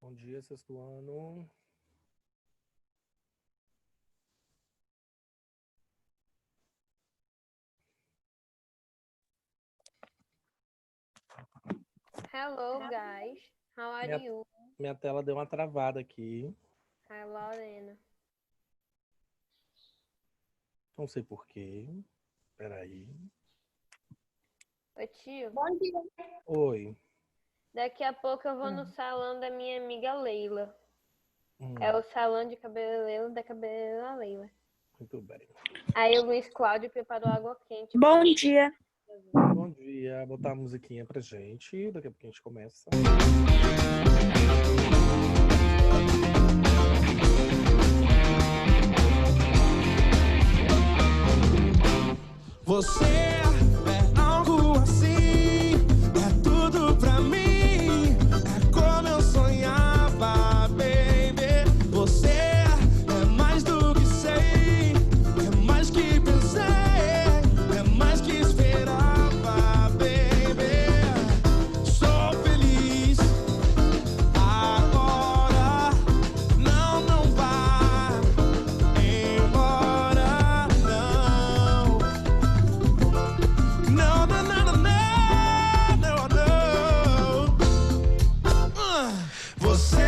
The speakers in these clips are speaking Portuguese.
Bom dia, sexto ano. Hello, guys. How are Minha, you? minha tela deu uma travada aqui. Hi, Lorena. Não sei porquê. Peraí. Oi, tio. Bom dia. Oi. Daqui a pouco eu vou no salão da minha amiga Leila. Hum, É o salão de cabeleireiro da cabeleireira Leila. muito bem. Aí o Luiz Cláudio preparou água quente. Bom dia. Bom dia. Vou botar a musiquinha pra gente. Daqui a pouco a gente começa. Você é algo assim, é tudo pra mim, é como eu sonhava, baby. Você é mais do que sei, é mais que pensei, é mais que esperava, baby. Sou feliz agora, não vá embora, não. No, no, no, no, no, no, no. Você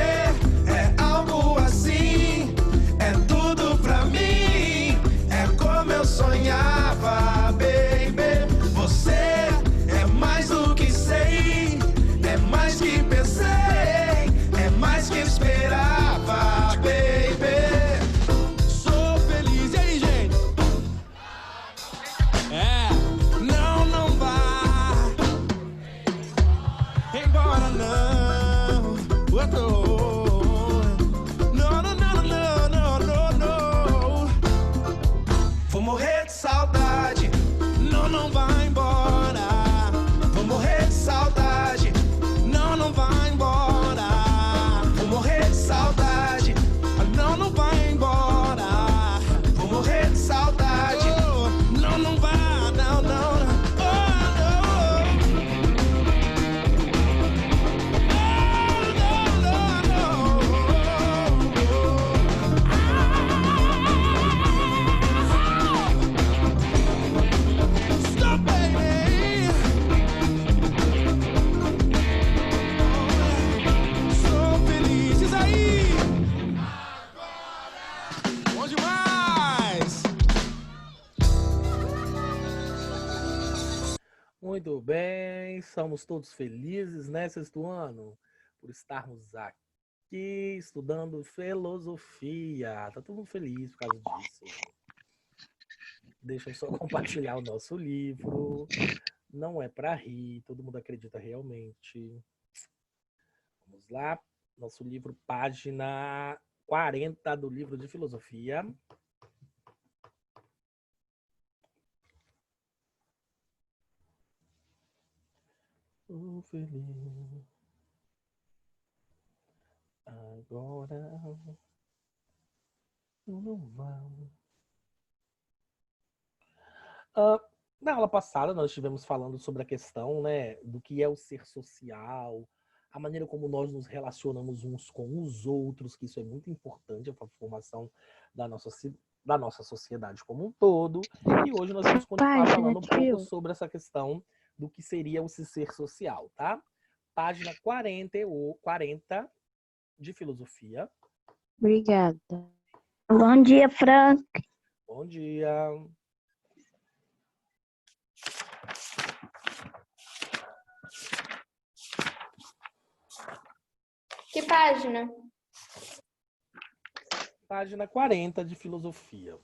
é algo assim, é tudo pra mim, é como eu sonhava, baby. Você é mais do que sei, é mais que pensei, é mais que esperava, baby. Sou feliz, e aí, gente? Não vá embora, não. Não. Vou morrer de saudade. Não vai embora. Vou morrer de saudade. Não vai embora. Vou morrer de saudade. Não vai embora. Vou morrer de saudade. Não vá, não. Stop, baby. Sou feliz, diz aí. Bom demais. Muito bem. Somos todos felizes, né, sexto ano? Por estarmos aqui estudando filosofia. Tá todo mundo feliz por causa disso. Deixa eu só compartilhar o nosso livro. Não é para rir, todo mundo acredita realmente. Vamos lá. Nosso livro, página 40 do livro de filosofia. Feliz. Agora não vamos. Na aula passada, nós estivemos falando sobre a questão, né, do que é o ser social, a maneira como nós nos relacionamos uns com os outros, que isso é muito importante para a formação da nossa sociedade como um todo. E hoje nós vamos continuar falando um pouco sobre essa questão do que seria o ser social, tá? Página 40 de filosofia. Obrigada. Bom dia, Frank. Bom dia. Que página? Página 40 de filosofia.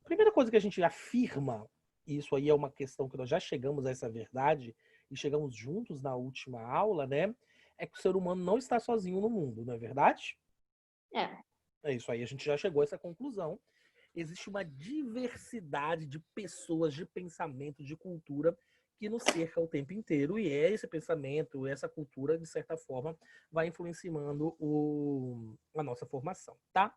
Primeira coisa que a gente afirma, e isso aí é uma questão que nós já chegamos a essa verdade, e chegamos juntos na última aula, né? É que o ser humano não está sozinho no mundo, não é verdade? É isso aí, a gente já chegou a essa conclusão. Existe uma diversidade de pessoas, de pensamento, de cultura que nos cerca o tempo inteiro, e é esse pensamento, essa cultura, de certa forma, vai influenciando a nossa formação, tá?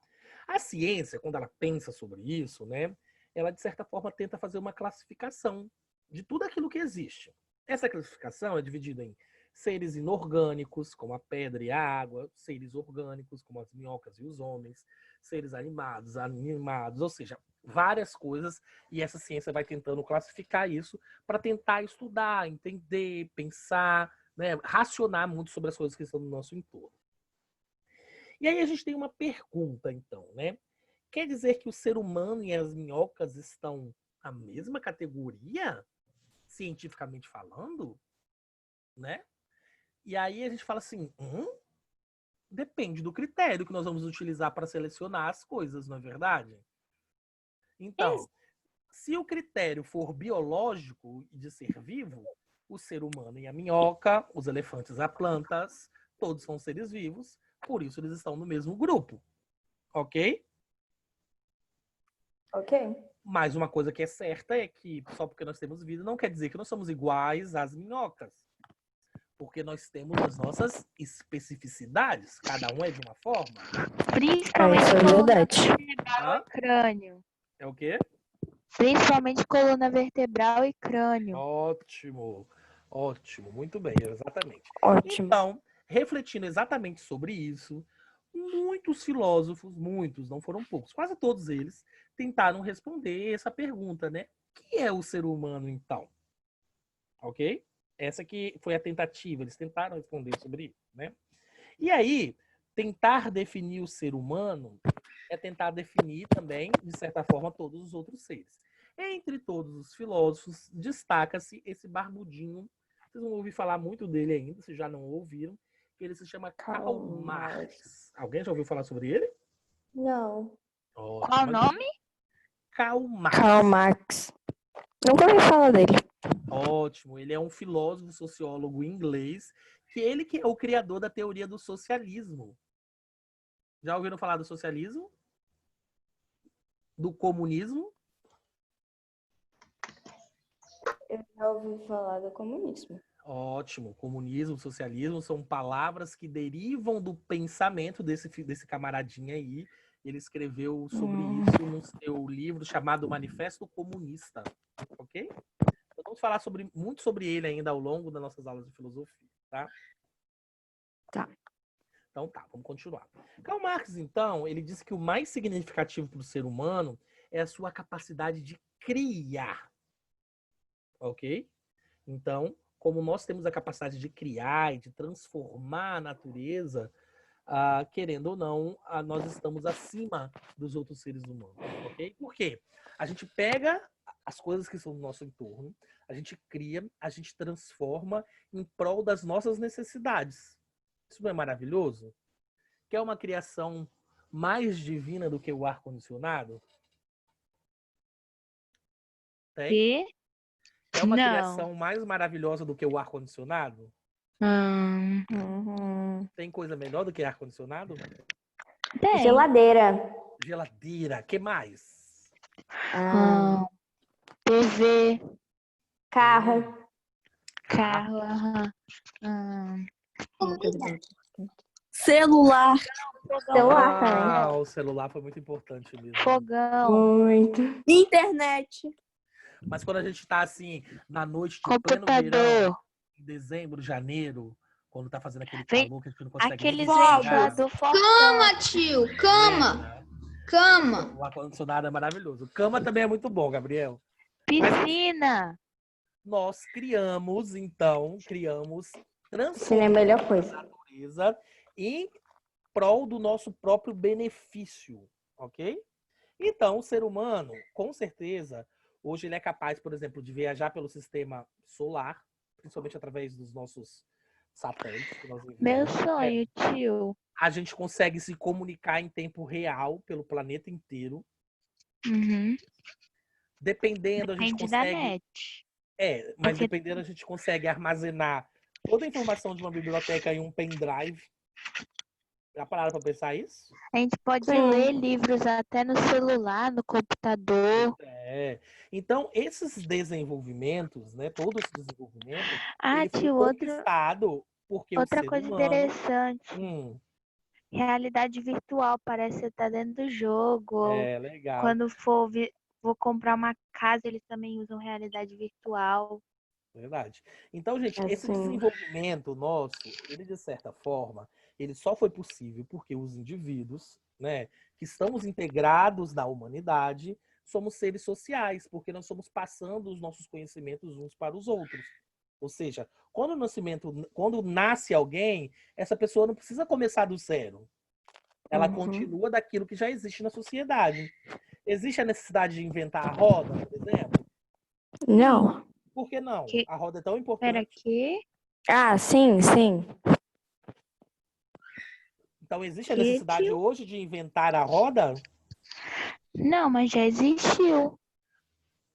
A ciência, quando ela pensa sobre isso, né, ela, de certa forma, tenta fazer uma classificação de tudo aquilo que existe. Essa classificação é dividida em seres inorgânicos, como a pedra e a água, seres orgânicos, como as minhocas e os homens, seres animados, ou seja, várias coisas, e essa ciência vai tentando classificar isso para tentar estudar, entender, pensar, né, racionar muito sobre as coisas que estão no nosso entorno. E aí a gente tem uma pergunta, então, né? Quer dizer que o ser humano e as minhocas estão na mesma categoria, cientificamente falando, né? E aí a gente fala assim, depende do critério que nós vamos utilizar para selecionar as coisas, não é verdade? Então, se o critério for biológico e de ser vivo, o ser humano e a minhoca, os elefantes e as plantas, todos são seres vivos, por isso eles estão no mesmo grupo. Ok? Ok. Mas uma coisa que é certa é que só porque nós temos vida não quer dizer que nós somos iguais às minhocas. Porque nós temos as nossas especificidades. Cada um é de uma forma. Principalmente isso é coluna verdade. vertebral Hã? e crânio. É o quê? Principalmente coluna vertebral e crânio. Ótimo. Ótimo. Muito bem, exatamente. Ótimo. Então, refletindo exatamente sobre isso, muitos filósofos, muitos, não foram poucos, quase todos eles, tentaram responder essa pergunta, né? O que é o ser humano, então? Ok? Essa que foi a tentativa, eles tentaram responder sobre isso, né? E aí, tentar definir o ser humano é tentar definir também, de certa forma, todos os outros seres. Entre todos os filósofos, destaca-se esse barbudinho. Vocês vão ouvir falar muito dele ainda, se já não ouviram. Ele se chama Karl Marx. Alguém já ouviu falar sobre ele? Não. Ótimo. Qual o nome? Karl Marx. Karl Marx. Nunca ouvi falar dele. Ótimo. Ele é um filósofo, sociólogo inglês, que é o criador da teoria do socialismo. Já ouviram falar do socialismo? Do comunismo? Eu já ouvi falar do comunismo. Ótimo. Comunismo, socialismo são palavras que derivam do pensamento desse camaradinha aí. Ele escreveu sobre isso no seu livro chamado Manifesto Comunista. Ok? Então, vamos falar muito sobre ele ainda ao longo das nossas aulas de filosofia, tá? Tá. Então tá, vamos continuar. Karl Marx, então, ele disse que o mais significativo para o ser humano é a sua capacidade de criar. Ok? Então, como nós temos a capacidade de criar e de transformar a natureza, querendo ou não, nós estamos acima dos outros seres humanos. Ok? Por quê? A gente pega as coisas que são do nosso entorno, a gente cria, a gente transforma em prol das nossas necessidades. Isso não é maravilhoso? Quer uma criação mais divina do que o ar-condicionado? Tem? E? É uma Não. criação mais maravilhosa do que o ar-condicionado? Tem coisa melhor do que ar-condicionado? Tem. Geladeira. Geladeira. Que mais? TV, Carro. carro, Celular. Celular também. O celular foi muito importante mesmo. fogão, Muito. Internet. Mas quando a gente tá assim, na noite de pleno verão, computador, em dezembro, janeiro, quando tá fazendo aquele Vem- calor que a gente não consegue aqueles nem respirar, ventilador fortão. Cama, tio. Cama. né? Cama. O ar-condicionado é maravilhoso. Cama também é muito bom, Gabriel. Piscina, Nós criamos Piscina é a melhor coisa. natureza em prol do nosso próprio benefício, ok? Então, o ser humano, com certeza, hoje ele é capaz, por exemplo, de viajar pelo sistema solar, principalmente através dos nossos satélites que nós meu enviamos. sonho, tio. A gente consegue se comunicar em tempo real pelo planeta inteiro. Uhum. Dependendo, a gente Depende da consegue... net. Mas Porque- dependendo, a gente consegue armazenar toda a informação de uma biblioteca em um pendrive. Já pararam para pensar isso? A gente pode Sim. ler livros até no celular, no computador. Então, esses desenvolvimentos, né, todo esse desenvolvimento, Ah, ele foi tio, conquistado porque o outra ser coisa humano... interessante. Hum, Realidade virtual, parece que você tá dentro do jogo. Ou legal. quando for vou comprar uma casa, eles também usam realidade virtual. Verdade. Então, gente, esse Assim, desenvolvimento nosso, ele de certa forma, ele só foi possível porque os indivíduos, né, que estamos integrados na humanidade, somos seres sociais, porque nós estamos passando os nossos conhecimentos uns para os outros. Ou seja, quando nasce alguém, essa pessoa não precisa começar do zero. Ela continua daquilo que já existe na sociedade. Existe a necessidade de inventar a roda, por exemplo? não. Por que não? Que- A roda é tão Espera importante. aqui. Ah, sim, sim. Então, existe a Que, necessidade tio? hoje de inventar a roda? Não, mas já existiu.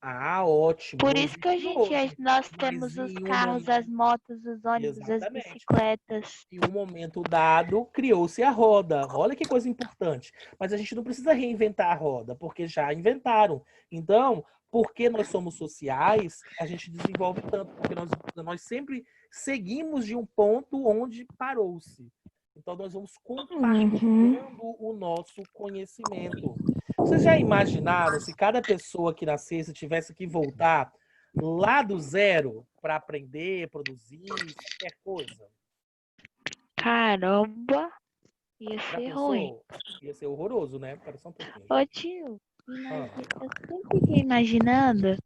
Ah, ótimo. Por Não isso que a existe gente, hoje. nós Mas temos os em um carros, as momento, motos, os ônibus, as exatamente. bicicletas. Em um momento dado, criou-se a roda. Olha que coisa importante. Mas a gente não precisa reinventar a roda, porque já inventaram. Então, porque nós somos sociais, a gente desenvolve tanto, porque nós sempre seguimos de um ponto onde parou-se. Então, nós vamos compartilhando o nosso conhecimento. Vocês já imaginaram se cada pessoa que nascesse tivesse que voltar lá do zero para aprender, produzir, qualquer coisa? Caramba, ia Já ser ruim. pensou? Ia ser horroroso, né? Espera só um pouquinho. Ô tio, Ah. eu sempre fiquei imaginando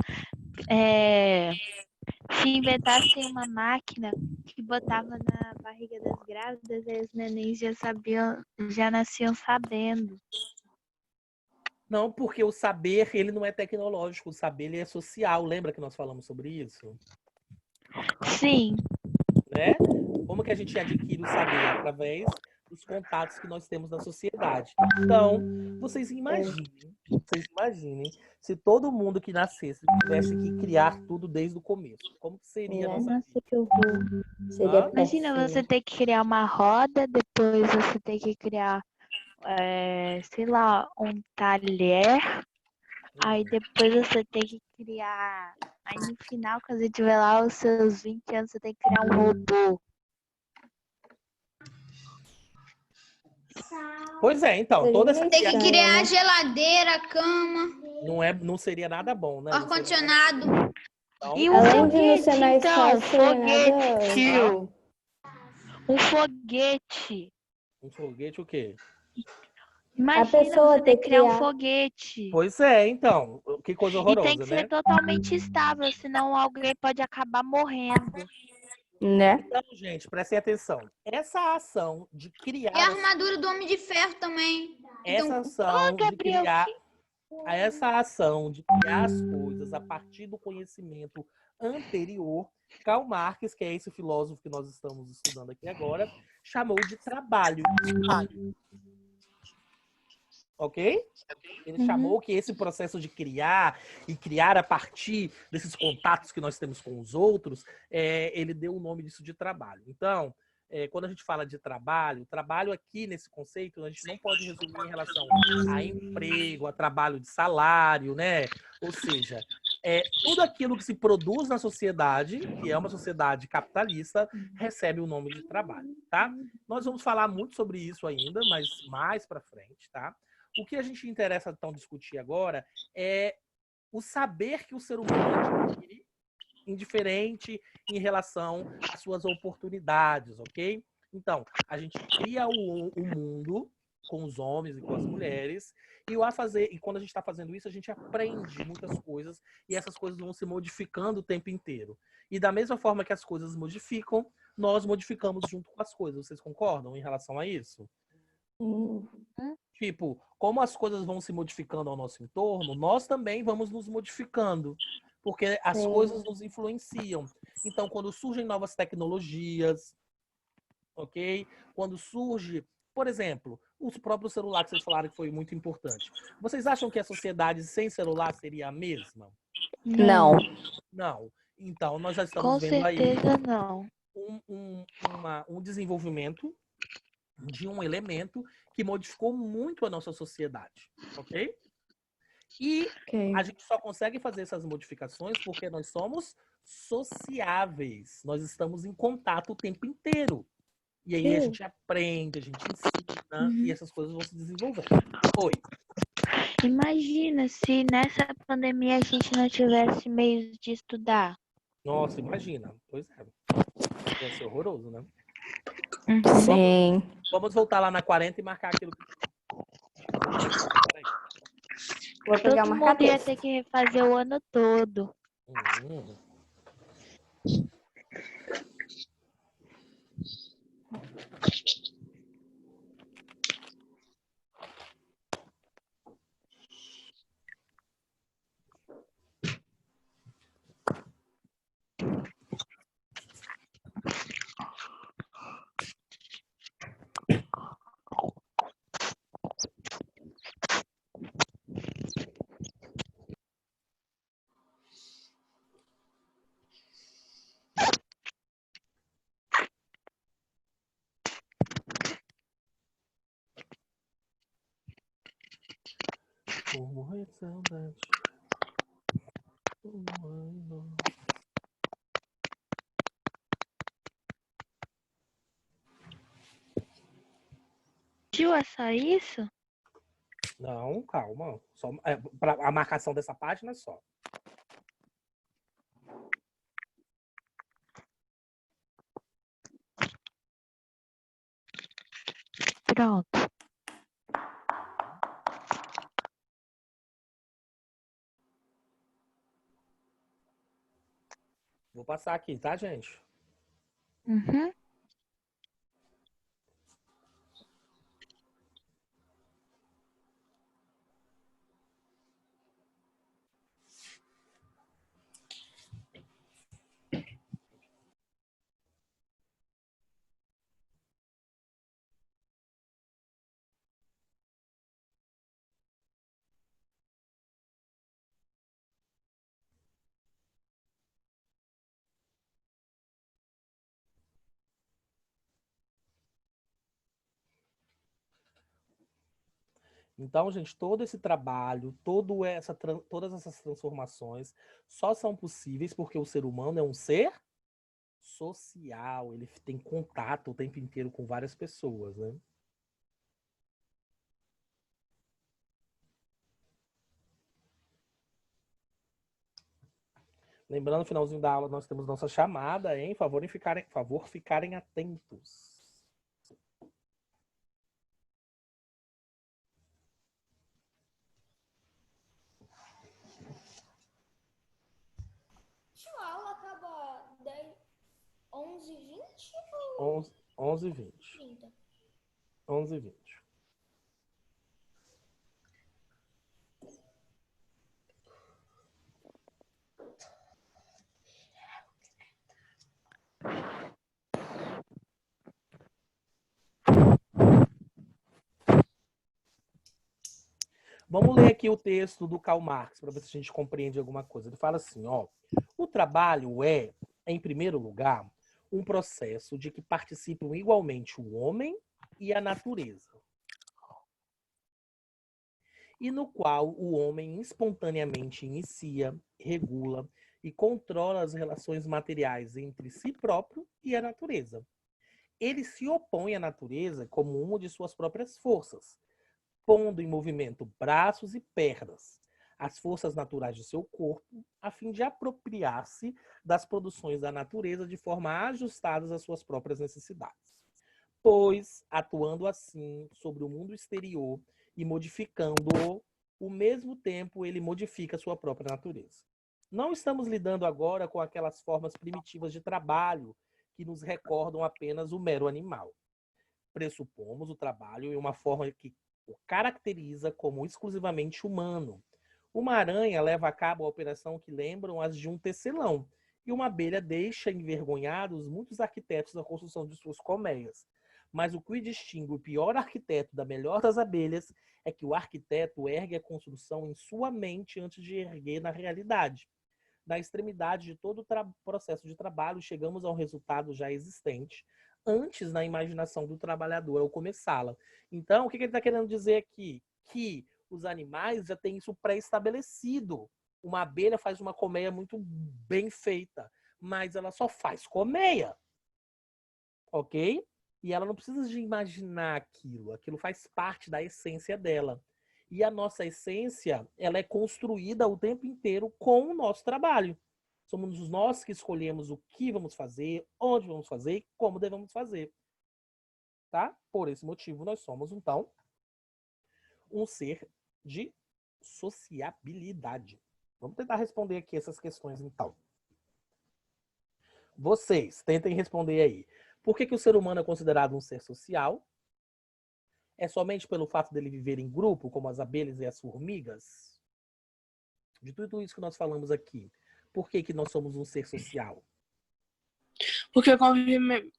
se inventassem uma máquina que botava na barriga das grávidas e os nenéns já nasciam sabendo. Não, porque o saber, ele não é tecnológico, o saber, ele é social. Lembra que nós falamos sobre isso? Sim, Né? Como que a gente adquire o saber? Através dos contatos que nós temos na sociedade. Então, vocês imaginem se todo mundo que nascesse tivesse que criar tudo desde o começo. Como que seria a nossa nossa, vida? que horror. Seria Imagina péssimo. você ter que criar uma roda, depois você ter que criar, sei lá, um talher. Aí depois você tem que criar. Aí no final, quando você tiver lá os seus 20 anos, você tem que criar um robô. Pois é, então, toda essa Tem que criação criar geladeira, cama, não seria nada bom, né? Não seria ar-condicionado. Então, E um Além de não ser foguete, mais então, fácil, seria foguete, nada. tio. Um foguete. um foguete o quê? Imagina pessoa você ter ter que criar um criar- foguete. Pois é, então, que coisa E tem horrorosa, que né? ser totalmente estável, senão alguém pode acabar morrendo. Né? Então, gente, prestem atenção. Essa ação de criar E a armadura do Homem de Ferro também. essa ação de Gabriel, criar as coisas a partir do conhecimento anterior, Karl Marx, que é esse filósofo que nós estamos estudando aqui agora, chamou de trabalho. Ok? Ele chamou que esse processo de criar e criar a partir desses contatos que nós temos com os outros, ele deu o nome disso de trabalho. Então, quando a gente fala de trabalho aqui nesse conceito, a gente não pode resumir em relação a emprego, a trabalho de salário, né? Ou seja, tudo aquilo que se produz na sociedade, que é uma sociedade capitalista, recebe o nome de trabalho, tá? Nós vamos falar muito sobre isso ainda, mas mais para frente, tá? O que a gente interessa, então, discutir agora é o saber que o ser humano adquire indiferente em relação às suas oportunidades, ok? Então, a gente cria o mundo com os homens e com as mulheres, e quando a gente está fazendo isso, a gente aprende muitas coisas, e essas coisas vão se modificando o tempo inteiro. E da mesma forma que as coisas modificam, nós modificamos junto com as coisas. Vocês concordam em relação a isso? Tipo, como as coisas vão se modificando ao nosso entorno, nós também vamos nos modificando, porque as coisas nos influenciam. Então, quando surgem novas tecnologias, ok? Quando surge, por exemplo, o próprio celular que vocês falaram que foi muito importante. Vocês acham que a sociedade sem celular seria a mesma? Não. Não. Então, nós já estamos Com vendo aí certeza não. um desenvolvimento de um elemento que modificou muito a nossa sociedade, ok? E a gente só consegue fazer essas modificações porque nós somos sociáveis. Nós estamos em contato o tempo inteiro. E aí a gente aprende, a gente ensina e essas coisas vão se desenvolvendo. Oi. Imagina se nessa pandemia a gente não tivesse meios de estudar. Nossa, imagina. Pois é. Ia ser horroroso, né? Sim. Vamos voltar lá na 40 e marcar aquilo que... Vou pegar Todo uma mundo ia marca-texto. ter que refazer o ano todo. Hum. Como é saudade. Tio, é só isso? Não, calma. Só, a marcação dessa página só. Pronto. Vou passar aqui, tá, gente? Uhum. Então, gente, todo esse trabalho, todas essas transformações só são possíveis porque o ser humano é um ser social, ele tem contato o tempo inteiro com várias pessoas, né? Lembrando, no finalzinho da aula, nós temos nossa chamada, hein? Favor ficarem atentos. A aula acaba 11h20 11h20. 30? 11h20. Vamos ler aqui o texto do Karl Marx para ver se a gente compreende alguma coisa. Ele fala assim, ó: o trabalho é, em primeiro lugar, um processo de que participam igualmente o homem e a natureza, e no qual o homem espontaneamente inicia, regula e controla as relações materiais entre si próprio e a natureza. Ele se opõe à natureza como uma de suas próprias forças, pondo em movimento braços e pernas, as forças naturais de seu corpo, a fim de apropriar-se das produções da natureza de forma ajustadas às suas próprias necessidades. Pois, atuando assim sobre o mundo exterior e modificando-o, ao mesmo tempo ele modifica sua própria natureza. Não estamos lidando agora com aquelas formas primitivas de trabalho que nos recordam apenas o mero animal. Pressupomos o trabalho em uma forma que o caracteriza como exclusivamente humano. Uma aranha leva a cabo a operação que lembram as de um tecelão, e uma abelha deixa envergonhados muitos arquitetos na construção de suas colmeias. Mas o que distingue o pior arquiteto da melhor das abelhas é que o arquiteto ergue a construção em sua mente antes de erguer na realidade. Na extremidade de todo o processo de trabalho, chegamos ao resultado já existente, antes na imaginação do trabalhador ao começá-la. Então, o que ele está querendo dizer aqui? Que os animais já têm isso pré-estabelecido. Uma abelha faz uma colmeia muito bem feita, mas ela só faz colmeia. Ok? E ela não precisa de imaginar aquilo. Aquilo faz parte da essência dela. E a nossa essência, ela é construída o tempo inteiro com o nosso trabalho. Somos nós que escolhemos o que vamos fazer, onde vamos fazer e como devemos fazer. Tá? Por esse motivo, nós somos, então, um ser de sociabilidade. Vamos tentar responder aqui essas questões, então. Vocês, tentem responder aí. Por que o ser humano é considerado um ser social? É somente pelo fato dele viver em grupo, como as abelhas e as formigas? De tudo isso que nós falamos aqui, por que nós somos um ser social? Porque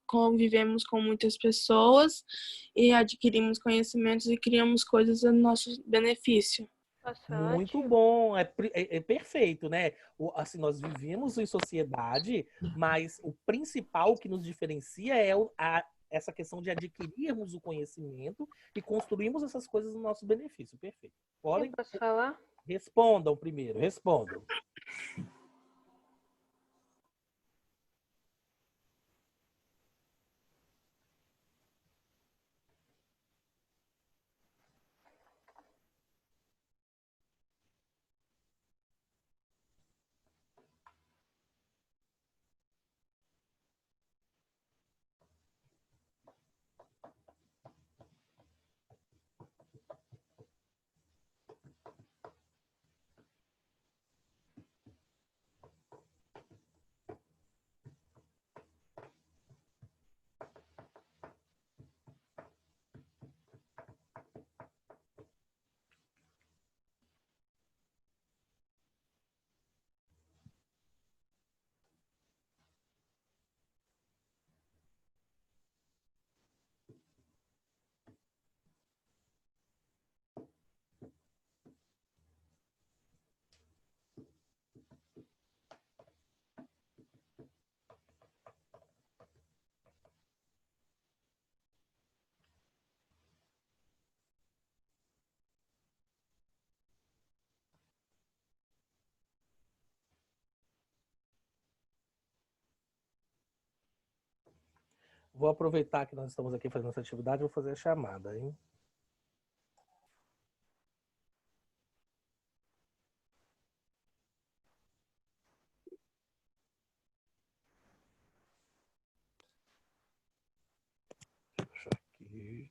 convivemos com muitas pessoas e adquirimos conhecimentos e criamos coisas a nosso benefício. Nossa, Muito ótimo. bom, é perfeito, né? Assim, nós vivemos em sociedade, mas o principal que nos diferencia é essa questão de adquirirmos o conhecimento e construirmos essas coisas no nosso benefício. Perfeito. Podem? Eu posso falar? Respondam primeiro, respondam. Vou aproveitar que nós estamos aqui fazendo essa atividade e vou fazer a chamada, hein? Deixa eu aqui.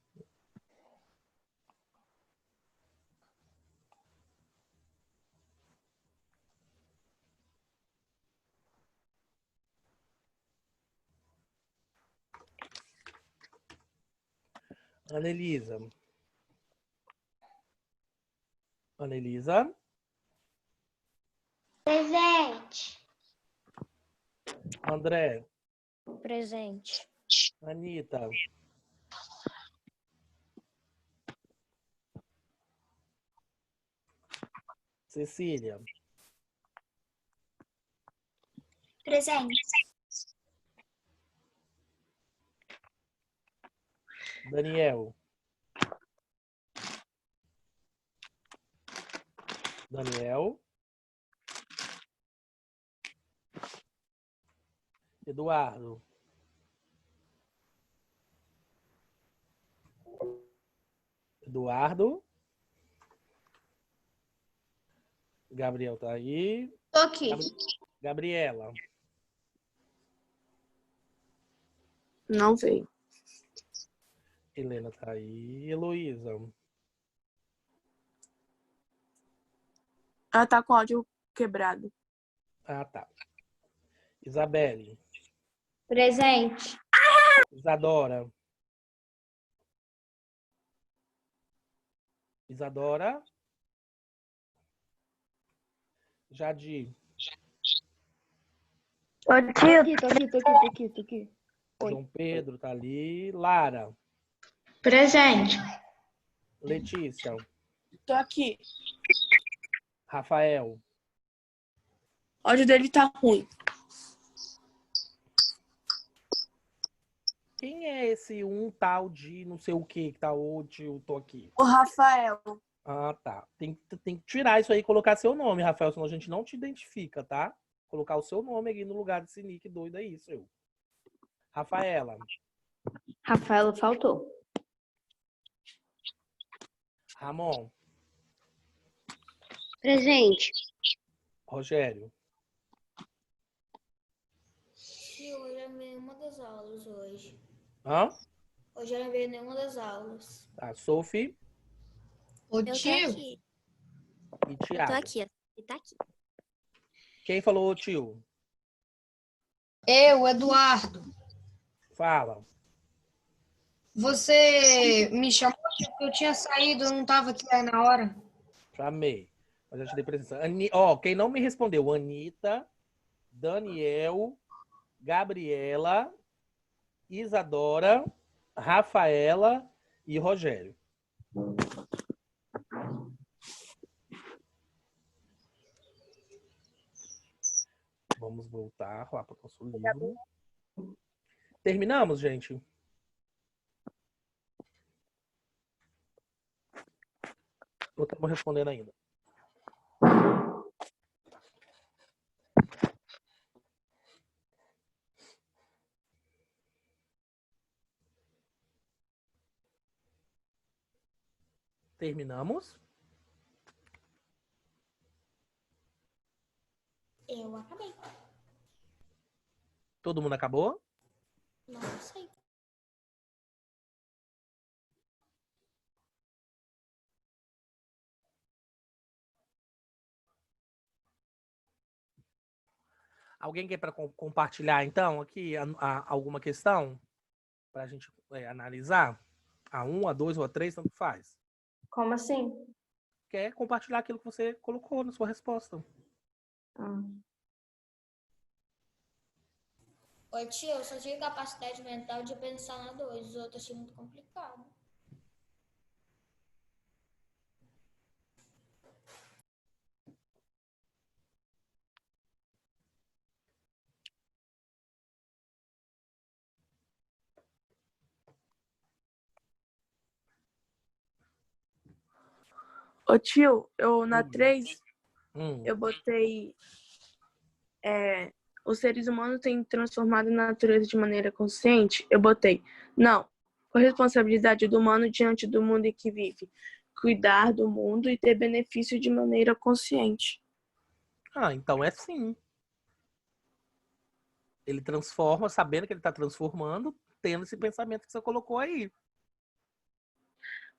Anelisa. Anelisa. Presente. André. Presente. Anitta. Cecília. Presente. Daniel. Daniel. Eduardo. Eduardo. Gabriel tá aí. Tô aqui. Gabriela. Não veio. Helena tá aí. Heloísa. Ela tá com o áudio quebrado. Ah, tá. Isabelle. Presente. Isadora. Isadora. Jadir. Tô aqui. Oi. João Pedro tá ali. Lara. Presente. Letícia. Tô aqui. Rafael. O áudio dele tá ruim. Quem é esse um tal de não sei o que tá hoje eu tô aqui? O Rafael. Ah, tá. Tem que tirar isso aí e colocar seu nome, Rafael, senão a gente não te identifica, tá? Colocar o seu nome aqui no lugar desse nick doido aí, seu. Rafaela. Rafaela faltou. Ramon. Presente. Rogério. Tio, eu já não vi nenhuma das aulas hoje. Hã? Hoje eu não vi nenhuma das aulas. Tá, Sophie Ô, Eu tô tio, aqui. e Eu tô Thiago. aqui. Ele tá aqui. Quem falou, tio? eu, Eduardo, Fala. você me chamou porque eu tinha saído, eu não estava aqui aí na hora. Chamei. Mas já te dei presença. Ó, quem não me respondeu, Anitta, Daniel, Gabriela, Isadora, Rafaela e Rogério. Vamos voltar lá para o nosso livro. Terminamos, gente? Ou estamos respondendo ainda? Terminamos? Eu acabei. Todo mundo acabou? Não sei. Alguém quer para compartilhar, então, aqui alguma questão para a gente analisar? A 1, a 2 ou a 3, tanto faz. Como assim? Quer compartilhar aquilo que você colocou na sua resposta. Oi, tio, eu só tive capacidade mental de pensar na 2. Os outros achei muito complicado. Ô tio, eu na 3, Hum. eu botei os seres humanos têm transformado a natureza de maneira consciente. Eu botei, não, corresponsabilidade do humano diante do mundo em que vive. Cuidar do mundo e ter benefício de maneira consciente. Ah, então é sim. Ele transforma, sabendo que ele está transformando, tendo esse pensamento que você colocou aí.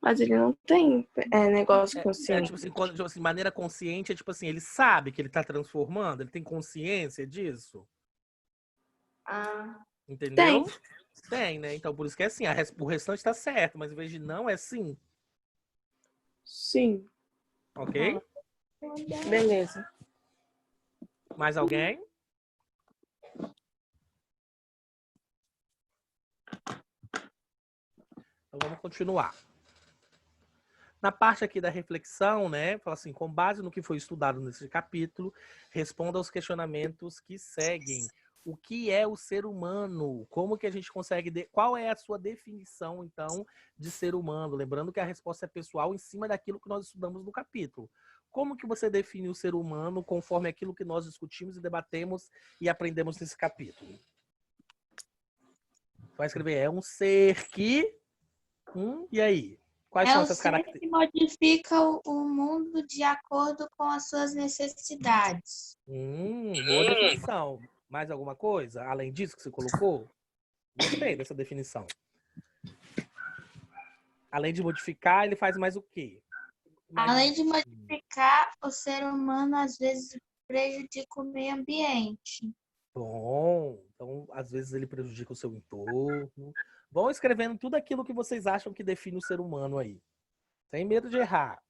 Mas ele não tem negócio consciente. Tipo assim, de maneira consciente, é tipo assim, ele sabe que ele está transformando, ele tem consciência disso. Entendeu? Tem, né? Então, por isso que é assim, o restante está certo, mas em vez de não, é sim. Sim. Ok? Beleza. Mais alguém? Então, vamos continuar. Na parte aqui da reflexão, né, fala assim, com base no que foi estudado nesse capítulo, responda aos questionamentos que seguem. O que é o ser humano? Como que a gente consegue... Qual é a sua definição, então, de ser humano? Lembrando que a resposta é pessoal em cima daquilo que nós estudamos no capítulo. Como que você define o ser humano conforme aquilo que nós discutimos e debatemos e aprendemos nesse capítulo? Vai escrever, é um ser que... e aí? Quais são essas características? Que modifica o mundo de acordo com as suas necessidades. Boa definição. Mais alguma coisa? Além disso que você colocou? Gostei dessa definição. Além de modificar, ele faz mais o quê? Além de modificar, o ser humano às vezes prejudica o meio ambiente. Bom, então às vezes ele prejudica o seu entorno. Vão escrevendo tudo aquilo que vocês acham que define o ser humano aí. Sem medo de errar.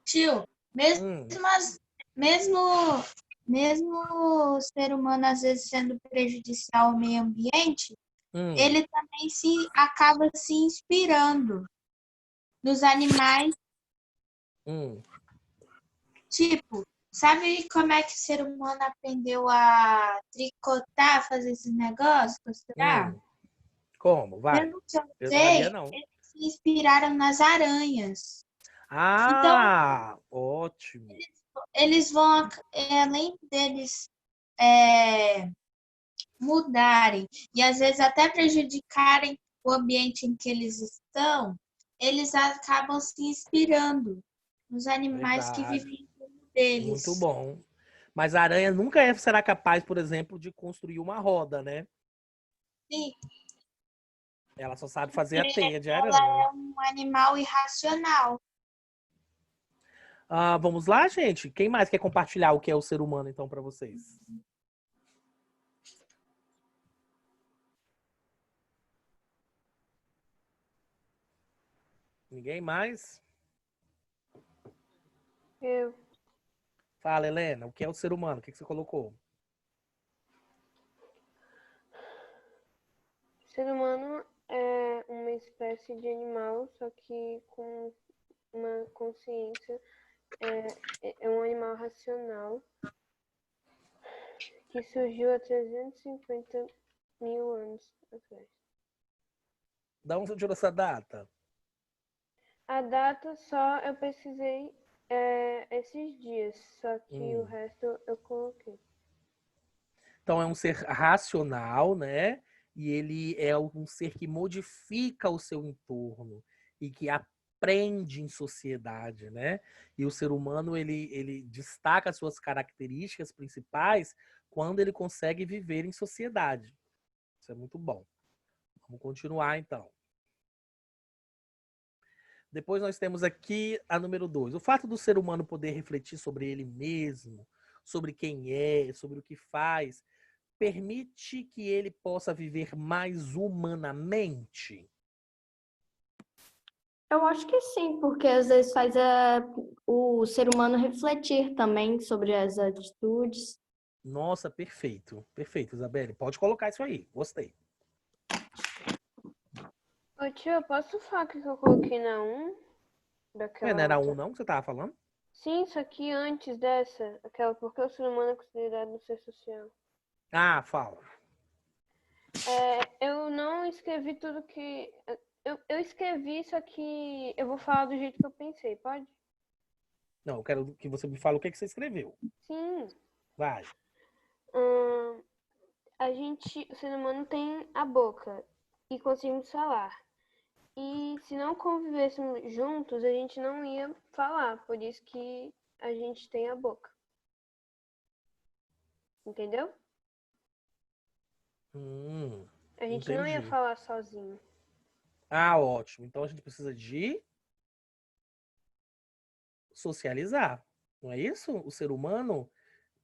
Tio, mesmo o ser humano às vezes sendo prejudicial ao meio ambiente, ele também acaba se inspirando nos animais. Tipo, sabe como é que o ser humano aprendeu a tricotar, fazer esses negócios, costurar? Como? Vai. Pelo que eu sei, eles se inspiraram nas aranhas. Então, Ah, ótimo. eles vão, além deles é, mudarem e às vezes até prejudicarem o ambiente em que eles estão, eles acabam se inspirando nos animais que Verdade. vivem dentro Muito deles. bom. Mas a aranha nunca será capaz, por exemplo, de construir uma roda, né? Sim, Ela só sabe fazer a porque teia de ela aranha. é um animal irracional. Ah, vamos lá, gente? Quem mais quer compartilhar o que é o ser humano, então, para vocês? Ninguém mais? Eu. Fala, Helena, o que é o ser humano? O que você colocou? O ser humano é uma espécie de animal, só que com uma consciência. É um animal racional que surgiu há 350 mil anos atrás. Da onde você tirou essa data? A data só eu pesquisei esses dias, só que o resto eu coloquei. Então é um ser racional, né? E ele é um ser que modifica o seu entorno e que aprende em sociedade, né? E o ser humano ele destaca as suas características principais quando ele consegue viver em sociedade. Isso é muito bom. Vamos continuar então. Depois nós temos aqui a número 2. O fato do ser humano poder refletir sobre ele mesmo, sobre quem é, sobre o que faz, permite que ele possa viver mais humanamente? Eu acho que sim, porque às vezes faz o ser humano refletir também sobre as atitudes. Nossa, perfeito. Perfeito, Isabelle. Pode colocar isso aí. Gostei. Ô tio, eu posso falar o que eu coloquei na 1 Ué, daquela não era outra? um não que você tava falando? Sim, isso aqui antes dessa, aquela porque o ser humano é considerado um ser social. Ah, fala. Eu não escrevi tudo que. Eu escrevi, isso aqui. Eu vou falar do jeito que eu pensei, pode? Não, eu quero que você me fale o que você escreveu. Sim. Vai. O ser humano tem a boca e conseguimos falar. E se não convivêssemos juntos, a gente não ia falar. Por isso que a gente tem a boca. Entendeu? A gente não ia Entendi. falar sozinho. Ah, ótimo. Então a gente precisa de socializar. Não é isso? O ser humano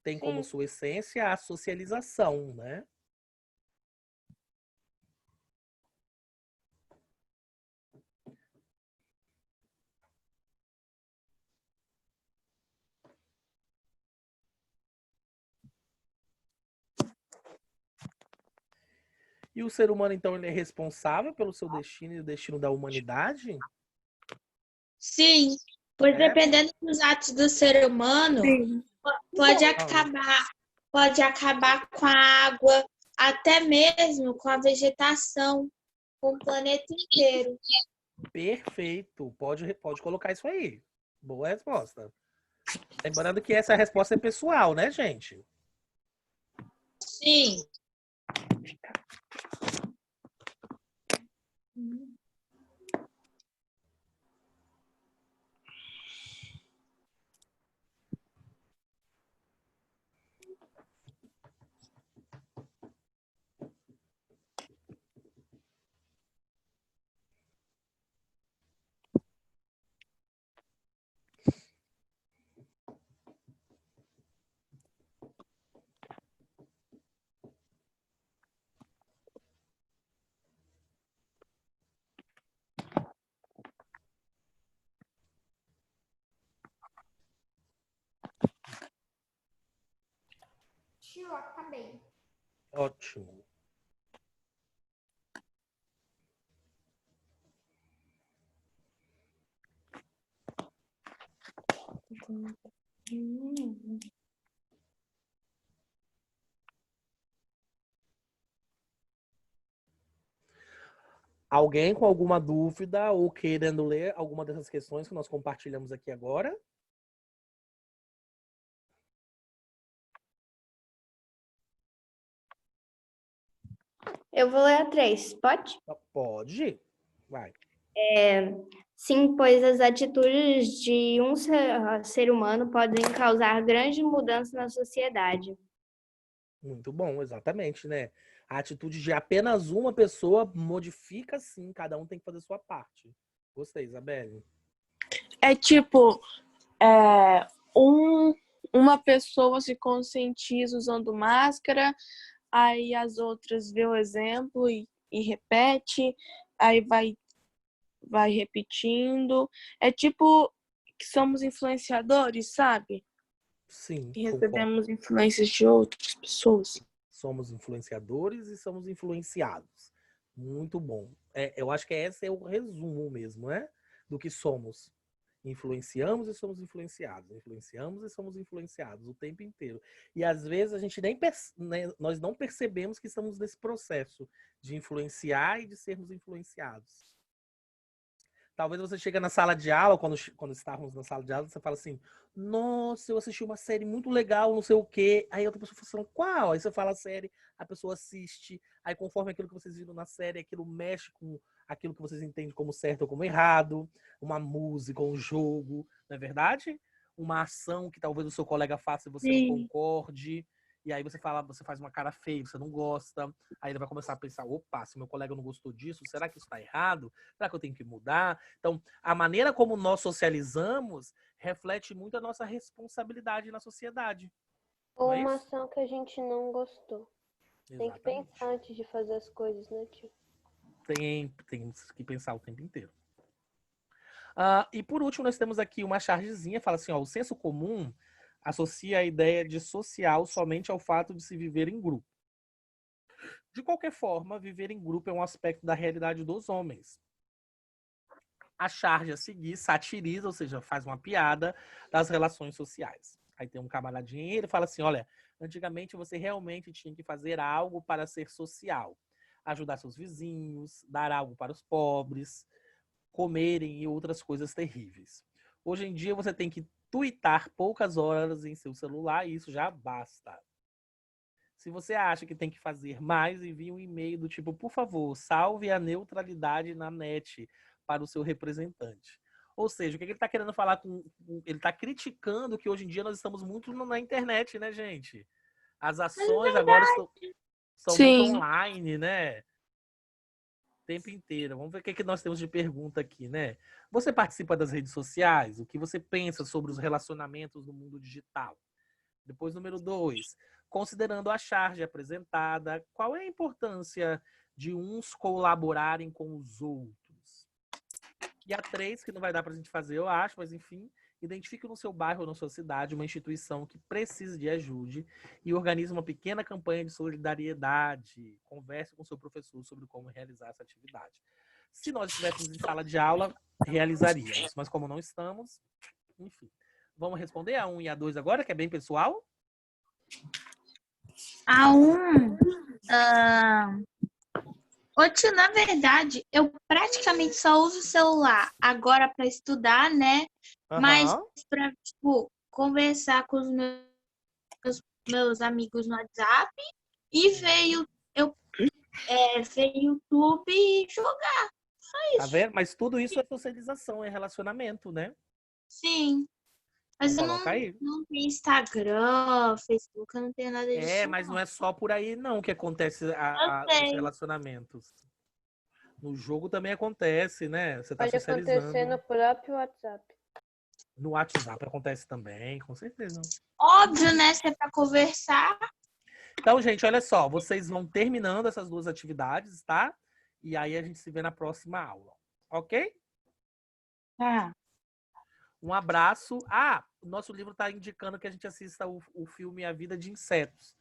tem como Sim. sua essência a socialização, né? E o ser humano, então, ele é responsável pelo seu destino e o destino da humanidade? Sim, pois É? dependendo dos atos do ser humano, Sim. pode acabar com a água, até mesmo com a vegetação, com o planeta inteiro. Perfeito. Pode colocar isso aí. Boa resposta. Lembrando que essa resposta é pessoal, né, gente? Sim. Tio, acabei. Ótimo. Alguém com alguma dúvida ou querendo ler alguma dessas questões que nós compartilhamos aqui agora? Eu vou ler a 3, pode? Pode. Vai. Sim, pois as atitudes de um ser humano podem causar grandes mudanças na sociedade. Muito bom, exatamente, né? A atitude de apenas uma pessoa modifica, sim. Cada um tem que fazer a sua parte. Gostei, Isabelle. É tipo, uma pessoa se conscientiza usando máscara, aí as outras vê o exemplo e repete, aí vai repetindo. É tipo que somos influenciadores, sabe? Sim, E concordo. recebemos influências de outras pessoas. Somos influenciadores e somos influenciados. Muito bom. Eu acho que esse é o resumo mesmo, né? Do que somos. Influenciamos e somos influenciados. Influenciamos e somos influenciados o tempo inteiro. E às vezes a gente nós não percebemos que estamos nesse processo de influenciar e de sermos influenciados. Talvez você chegue na sala de aula, quando estávamos na sala de aula, você fala assim, nossa, eu assisti uma série muito legal, não sei o quê. Aí outra pessoa fala assim, qual? Aí você fala a série, a pessoa assiste, aí conforme aquilo que vocês viram na série, aquilo mexe com aquilo que vocês entendem como certo ou como errado, uma música, um jogo, não é verdade? Uma ação que talvez o seu colega faça e você não concorde. E aí você faz uma cara feia, você não gosta. Aí ele vai começar a pensar, opa, se meu colega não gostou disso, será que isso está errado? Será que eu tenho que mudar? Então, a maneira como nós socializamos reflete muito a nossa responsabilidade na sociedade. Ou Não é uma isso? ação que a gente não gostou. Tem que Exatamente. pensar antes de fazer as coisas, né, tio? Tem que pensar o tempo inteiro. E por último, nós temos aqui uma chargezinha, fala assim, ó, o senso comum associa a ideia de social somente ao fato de se viver em grupo. De qualquer forma, viver em grupo é um aspecto da realidade dos homens. A charge a seguir satiriza, ou seja, faz uma piada das relações sociais. Aí tem um camaradinho e ele fala assim, olha, antigamente você realmente tinha que fazer algo para ser social. Ajudar seus vizinhos, dar algo para os pobres, comerem e outras coisas terríveis. Hoje em dia você tem que tuitar poucas horas em seu celular e isso já basta. Se você acha que tem que fazer mais, envie um e-mail do tipo, por favor, salve a neutralidade na net para o seu representante. Ou seja, o que ele está querendo falar com... Ele está criticando que hoje em dia nós estamos muito na internet, né, gente? As ações agora são muito online, né? O tempo inteiro. Vamos ver o que nós temos de pergunta aqui, né? Você participa das redes sociais? O que você pensa sobre os relacionamentos no mundo digital? Depois, número 2. Considerando a charge apresentada, qual é a importância de uns colaborarem com os outros? E a 3, que não vai dar para a gente fazer, eu acho, mas enfim, identifique no seu bairro ou na sua cidade uma instituição que precise de ajuda e organize uma pequena campanha de solidariedade. Converse com seu professor sobre como realizar essa atividade. Se nós estivéssemos em sala de aula, realizaríamos, mas como não estamos, enfim. Vamos responder a 1 e a 2 agora, que é bem pessoal? A 1... Ô tio, na verdade, eu praticamente só uso o celular agora para estudar, né? Mas para, tipo, conversar com os meus amigos no WhatsApp e ver YouTube e jogar. Só isso. Tá vendo? Mas tudo isso é socialização, é relacionamento, né? Sim. Mas Então, eu não tenho Instagram, Facebook, eu não tenho nada disso. Mas não é só por aí não que acontece os relacionamentos. No jogo também acontece, né? Você tá Pode socializando. acontecer no próprio WhatsApp. No WhatsApp acontece também, com certeza. Óbvio, né? Se é pra conversar. Então, gente, olha só. Vocês vão terminando essas 2 atividades, tá? E aí a gente se vê na próxima aula. Ok? Um abraço. O nosso livro está indicando que a gente assista o filme A Vida de Insetos.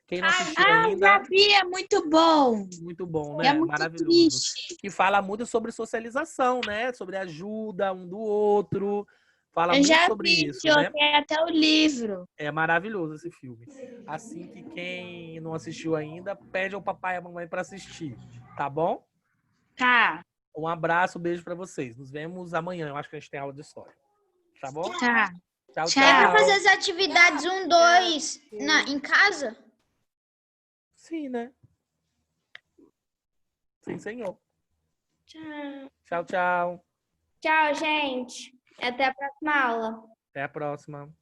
Quem não assistiu ainda... já vi, é muito bom. Muito bom, né? É muito maravilhoso. triste. Que fala muito sobre socialização, né? Sobre ajuda um do outro. Fala Eu muito já sobre vi, isso, eu né? tenho até o livro. É maravilhoso esse filme. Assim que quem não assistiu ainda, pede ao papai e à mamãe para assistir, tá bom? Tá. Um abraço, beijo pra vocês. Nos vemos amanhã. Eu acho que a gente tem aula de história. Tá bom? Tá. Tchau, Tchau. Dá pra tchau. fazer as atividades 1, 2 em casa? Sim, né? Sim, senhor. Tchau. Tchau, tchau. Tchau, gente. Até a próxima aula. Até a próxima.